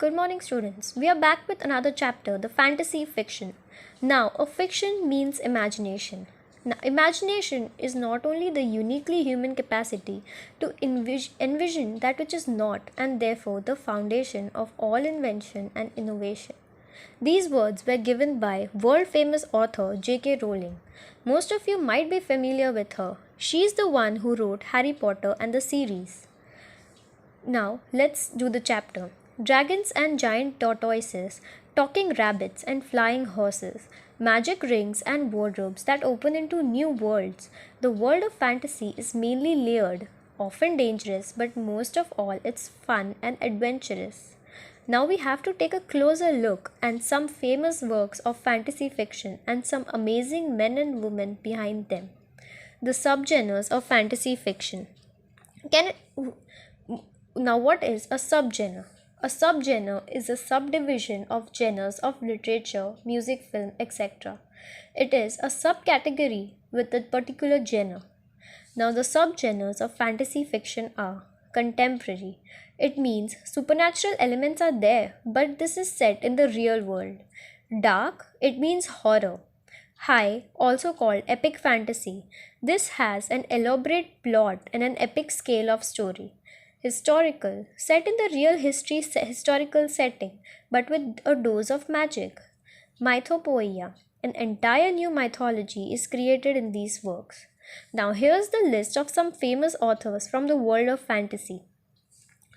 Good morning, students. We are back with another chapter, the fantasy fiction. Now, a fiction means imagination. Now, imagination is not only the uniquely human capacity to envision that which is not, and therefore the foundation of all invention and innovation. These words were given by world famous author J.K. Rowling. Most of you might be familiar with her. She is the one who wrote Harry Potter and the series. Now, let's do the chapter. Dragons and giant tortoises, talking rabbits and flying horses, magic rings and wardrobes that open into new worlds. The world of fantasy is mainly layered, often dangerous, but most of all, it's fun and adventurous. Now we have to take a closer look at some famous works of fantasy fiction and some amazing men and women behind them. The subgenres of fantasy fiction. Can it, Now, what is a subgenre? A subgenre is a subdivision of genres of literature, music, film, etc. It is a subcategory with a particular genre. Now, the subgenres of fantasy fiction are contemporary. It means supernatural elements are there, but this is set in the real world. Dark, it means horror. High, also called epic fantasy. This has an elaborate plot and an epic scale of story. Historical, set in the real historical setting, but with a dose of magic. Mythopoeia, an entire new mythology is created in these works. Now, here's the list of some famous authors from the world of fantasy.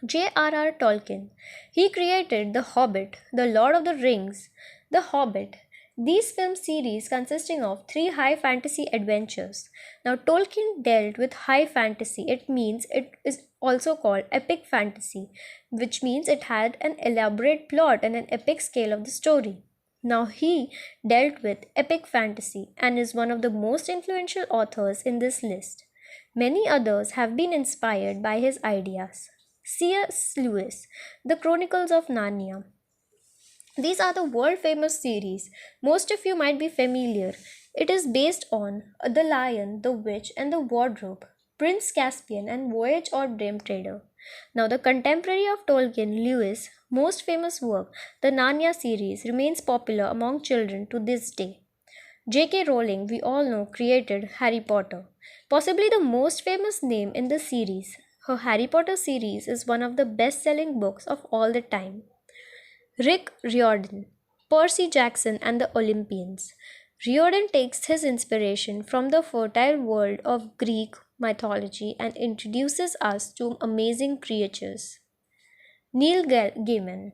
J.R.R. Tolkien. He created The Hobbit, The Lord of the Rings, The Hobbit. These film series consisting of three high fantasy adventures. Now, Tolkien dealt with high fantasy. It means it is also called epic fantasy, which means it had an elaborate plot and an epic scale of the story. Now, he dealt with epic fantasy and is one of the most influential authors in this list. Many others have been inspired by his ideas. C.S. Lewis, The Chronicles of Narnia. These are the world famous series. Most of you might be familiar. It is based on The Lion, the Witch, and the Wardrobe, Prince Caspian, and Voyage of Dream Trader. Now, the contemporary of Tolkien, Lewis' most famous work, the Narnia series, remains popular among children to this day. J.K. Rowling, we all know, created Harry Potter, possibly the most famous name in the series. Her Harry Potter series is one of the best selling books of all the time. Rick Riordan, Percy Jackson and the Olympians. Riordan takes his inspiration from the fertile world of Greek mythology and introduces us to amazing creatures. Neil Gaiman,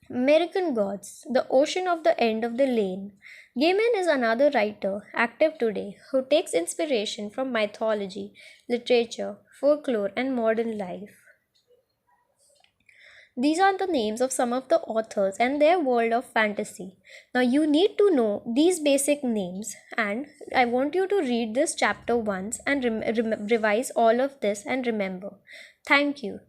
American Gods, The Ocean of the End of the Lane. Gaiman is another writer active today who takes inspiration from mythology, literature, folklore, and modern life. These are the names of some of the authors and their world of fantasy. Now, you need to know these basic names, and I want you to read this chapter once and revise all of this and remember. Thank you.